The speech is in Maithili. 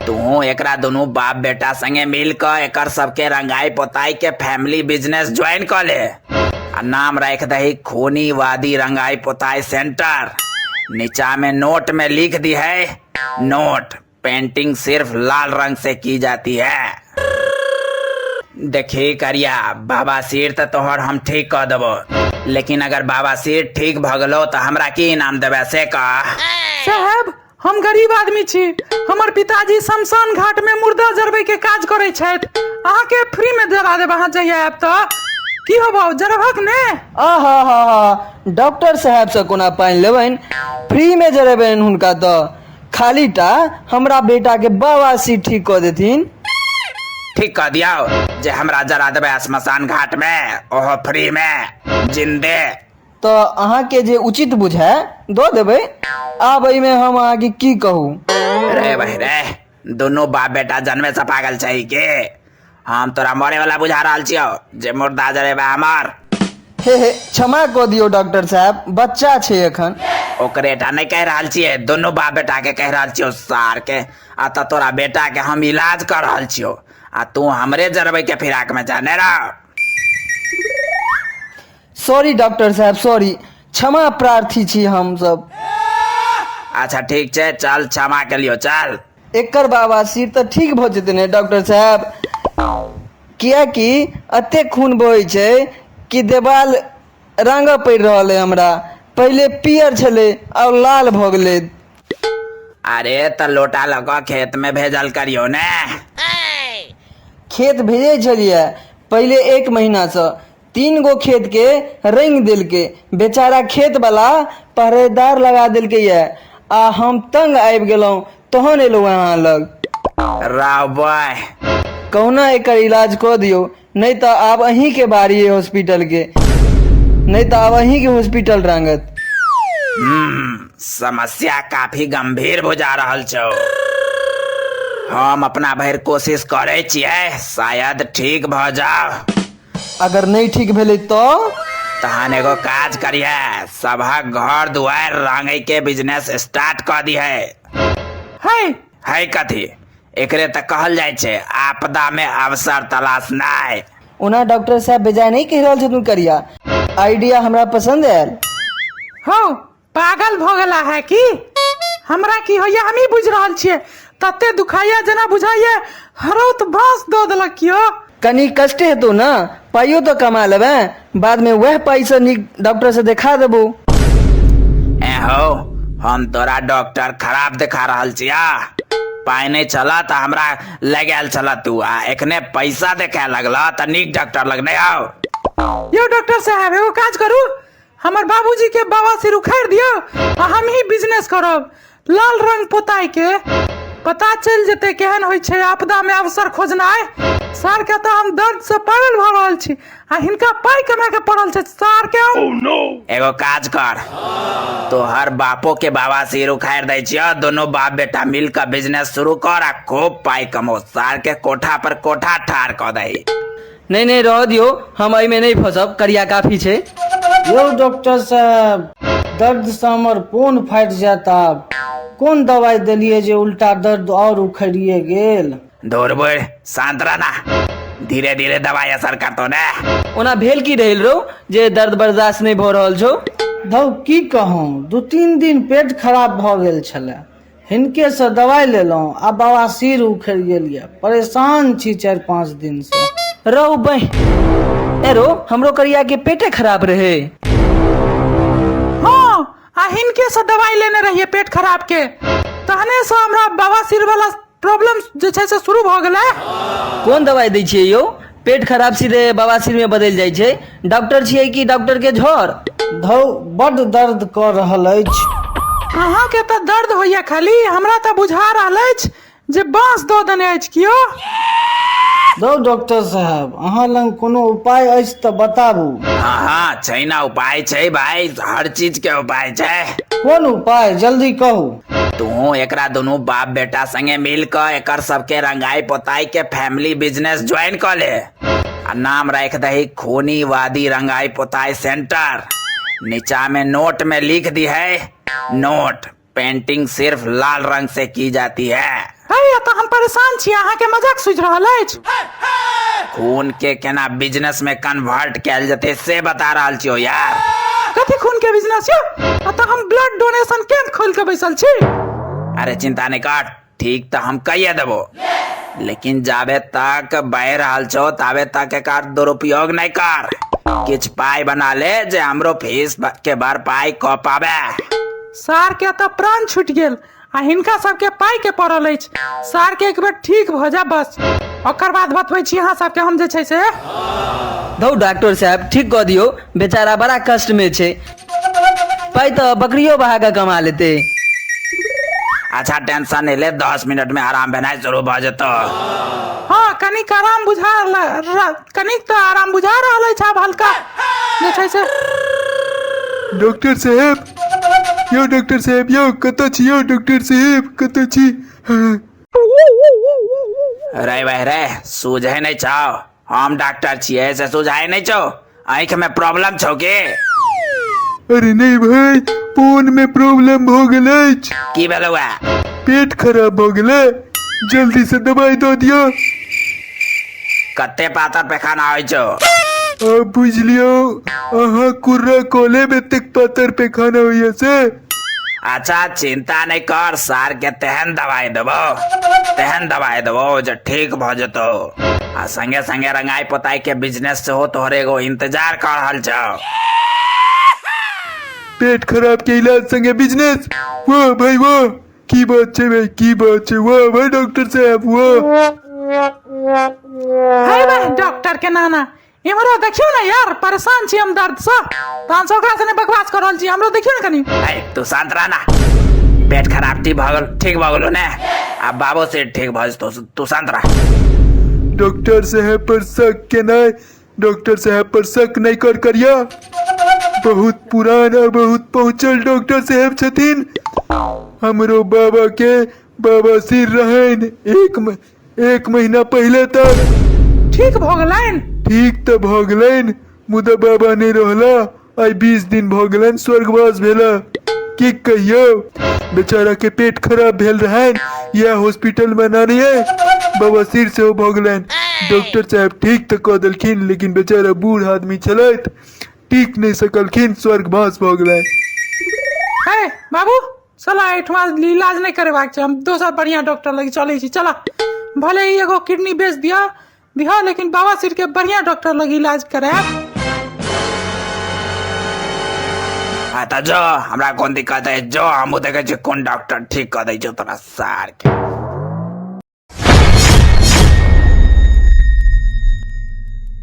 तू एकरा दोनों बाप बेटा संगे मिल कर एकर सबके रंगाई पोताई के फैमिली बिजनेस ज्वाइन कर ले। नाम रख दही खूनी वादी रंगाई पोताई सेंटर। नीचा में नोट में लिख दी है, नोट पेंटिंग सिर्फ लाल रंग से की जाती है। देखी करिया बाबा सिर तो तोहर हम ठीक कह देबो, लेकिन अगर बाबा सिर ठीक भगलो तो हमरा की इनाम देवे से कह। साहब हम गरीब आदमी छी, हमर पिताजी शमशान घाट में मुर्दा जरबे के काज करे छथि। अहाँ के फ्री में जरा देब अहाँ चाहिए आब तो की होबो जरबक ने। आहा डॉक्टर साहब से कोना पाइन लेबन, फ्री में जरेबन हुनका तो खाली टा हमरा बेटा के बवासीर ठीक कर देथिन। ठीक कह दिया जे हमरा जरा देबे शमशान घाट में, ओहो फ्री में जिंदे। तो अहाँ के जे उचित बुझे दो देबे। आब में हम अहाँ के की कहूँ। रे भाई रे, दोनों बाप बेटा जन्मे से पागल छै के? हम तोरा मरे वाला बुझा रहल छियो जे मुर्दा जरेबे हमर। हे क्षमा कऽ दियौ डॉक्टर साहब, बच्चा छै एखन। ओकरे टा नहीं कह रहल छियै, दोनों बाप बेटा के कह रहल छियो सार के। आ तो तोरा बेटा के हम इलाज कर रहल छियो आ तू हमरे जरबे के फिराक में जाने रह। सॉरी डॉक्टर साहब सॉरी, क्षमा प्रार्थी छी हम सब। अच्छा ठीक छै, चल क्षमा के लियो चल। एकर बाबा सिर तो ठीक भ जेतै ने डॉक्टर साहब, कियाकि अते खून बहै छै कि देवाल रंग पड़ रहल है हमरा। पहले पियर छले और लाल भ गेले। अरे तो लोटा लगा खेत में भेजल करियो ने। खेत भेजे छलिए पहले 1 महीना से, 3 गो खेत के रंग दिल के बेचारा खेत वाला पहरेदार लगा दिल के ये। आ हम तंग आबि गेलहुं तहन एलहुं अहाँ लग। राव बॉय कहुना एकर इलाज कऽ दियो, नहीं तो आब अहीं के बारी है हॉस्पिटल के, नहीं तो आब अहीं के हॉस्पिटल रंगत। समस्या काफी गंभीर बुझा रहल छौ। हम अपना भरि कोशिश करे छियै, शायद ठीक भ जाओ। अगर नहीं ठीक भेले तो तहन एगो काज करिए, सबहक घर दुआर रंगे के बिजनेस स्टार्ट कर दी है कथी? एकरे त कहल जाय छै आपदा में अवसर तलाश नाय। ओना डॉक्टर साहब बेजाय नहीं कह रहल छथुन करिया, आइडिया हमरा पसंद आयल। हो पागल भ गेला है कि हमरा की होइया हम ही बुझ रहल छियै। तते दुखाइया जना बुझाइया हरौत बांस दो देलक कियो। कनी कष्ट हेतु ना, पाइयो तो कमा लेबे, बाद में वह पाई से नीक डॉक्टर से दिखा देबो। हो हम तोरा डॉक्टर खराब दिखा रहल छिया? पाई नहीं चला तो हमरा लगल चला तू आ एखने पैसा देखे लगला तो नीक डॉक्टर लगने आओ। यो डॉक्टर साहब एगो काज करू, हमर बाबूजी के बवासीर उखाड़ दियो आ हम ही बिजनेस करब लाल रंग पोताई के। पता चल जेते केहन होय छै आपदा में अवसर खोजनाय। सार के तो हम दर्द से पागल भ रहल छी आ हिनका पाई कमा के पड़ल छै सार के। एगो काज कर, तो हर बापो के बाबा सिर उखाड़ दै छियो, दोनों बाप बेटा मिल कर बिजनेस शुरू कर आ खूब पाई कमो। सार के कोठा पर कोठा ठार कर दे। नहीं रह दियो, हम एहि में नहीं फंसब, करिया काफी छै। यो डॉक्टर साहब दर्द से हमर पोन फाटि जाता, कोन दवाई दिलिए जे उल्टा दर्द और उखड़िए गेल। दूर बुढ़ शांत रहना, धीरे धीरे दवाई असर करतो ने। ओना भेल की रहल रो जे दर्द बर्दाश्त नहीं भ रहल छौ? धौ की कहूँ, 2-3 दिन पेट खराब भ गेल छले, हिनके से दवाई लेलहुँ आ बवासीर उखड़ि गेल ये। परेशान छी 4-5 दिन से। रो बह एरो हमरो करिया के पेटे खराब रहे। हां आ हिनके से दवाई लेने रहिए पेट खराब के, तहने से हमरा बवासीर वाला प्रॉब्लम जे छै से शुरू भ गेलै। कौन दवाई दै छियै यो? पेट खराब सीधे बवासीर में बदल जाय छै। डॉक्टर छियै कि डॉक्टर के झोर? धौ बड दर्द कर रहल अछि। अहाँ के तो दर्द होइया खाली, हमरा तो बुझा रहल अछि जे बांस दो देने अछि कियो। धौ डॉक्टर साहब अहाँ लंग कोनो उपाय अछि तो बताबू। हाँ छै ना उपाय छै भाई, हर चीज के उपाय छै। कोन उपाय जल्दी कहू। तू एकरा दोनों बाप बेटा संगे मिल कर एकर सबके रंगाई पोताई के फैमिली बिजनेस ज्वाइन कर ले। आ नाम रख दही खूनी वादी रंगाई पोताई सेंटर। नीचा में नोट में लिख दी है, नोट पेंटिंग सिर्फ लाल रंग से की जाती है। है तो हम परेशान छी, अहाँ के मजाक सूझ रहल अछि। खून के केना बिजनेस में कन्वर्ट कैल जते से बता रहल छियो यार। कथी खून के बिजनेस यो? तो हम ब्लड डोनेशन कैंप खोल के बैसल छी। अरे चिंता नहीं कर, ठीक तो हम कहिए देबो, लेकिन जाबे तक बह रहल छो ताबे तक एकर दुरुपयोग नहीं कर। किछ पाई बना ले जे हमरो फीस के भरपाई क पाबे। सार के तो प्राण छूट गेल आ हिनका सबके पाई के पड़ल अछि। सार के एक बेर ठीक भ जा बस, ओकर बाद बतबै छी अहाँ सबके हम जे छै से। धौ डॉक्टर साहब ठीक कह दियो, बेचारा बड़ा कष्ट में छे। पाई तो बकरियो बहा के कमा लेते। अच्छा टेंशन नहीं ले, 10 मिनट में आराम भेनाइ शुरू भ जेतो। हाँ कनिक आराम कनिक तो आराम बुझा रहल अछि आब हल्का जे छै से। डॉक्टर साहब यो, डॉक्टर साहब यो, कतऽ छी यो डॉक्टर साहब, कतऽ छी? रे भाई रे, सूझे नहीं छौ, हम डॉक्टर छिए से सूझाए नहीं छौ? आँख में प्रॉब्लम छौ के? अरे नहीं भाई, फोन में प्रॉब्लम हो गेलै। की भेलौ? पेट खराब हो गेलै, जल्दी से दवाई दो दियो। कते पातर पैखाना होइ छौ? अब बुझलियो, अहाँ कुर्रा कॉले में तक पातर पैखाना होइए से। अच्छा चिंता नहीं कर, सार के तेहन दवाई देबो जे ठीक भ जेतो। आ संगे संगे रंगाई पोताई के बिजनेस से हो तोहरे एगो इंतजार कर रहल छौ। पेट खराब के इलाज संगे बिजनेस, वाह भाई वाह, की बात छे भाई, की बात छे, वाह भाई डॉक्टर साहब वाह। है भाई डॉक्टर के नाना, इमरो देखियो ना यार, परेशान छी हम दर्द से। पांच सौ से बकवास कर रहल छी, हमरो देखियो ना कनी। तू शांत रह ना, पेट खराब ठीक भ गेलो ने, अब बाबू से ठीक भ जेतो, तू शांत रह। डॉक्टर साहब पर शक के नहीं, डॉक्टर साहब पर शक नहीं कर करिया। बहुत पुरान और बहुत पहुंचल डॉक्टर साहब छथिन। हमरो बाबा के बवासीर रहन एक महीना पहले तक। ठीक भ गेलैन? ठीक तो भ गेलैन, मुदा बाबा नहीं रहला। आई 20 दिन भ गेलैन स्वर्गवास भेला। की कहियो, बेचारा के पेट खराब भेल रहन, यह हॉस्पिटल में ना नहीं है, बवासीर से भ गेलैन। डॉक्टर साहब ठीक तो कह देलखिन, लेकिन बेचारा बूढ़ आदमी छलैथ, ठीक नहीं सकलखिन, स्वर्गवास भ गेलैन। है बाबू चला एठमा इलाज नहीं करेबाक छै, हम दोसर बढ़िया डॉक्टर लग चलै छी। चला, भले ही एगो किडनी बेच दिया, लेकिन बाबा सिर के बढ़िया डॉक्टर लग इलाज कराएब। हाँ तो जो, हमरा कोन दिक्कत है, जो हम देखे छी कोन डॉक्टर ठीक कर दै छौ तोरा सार के।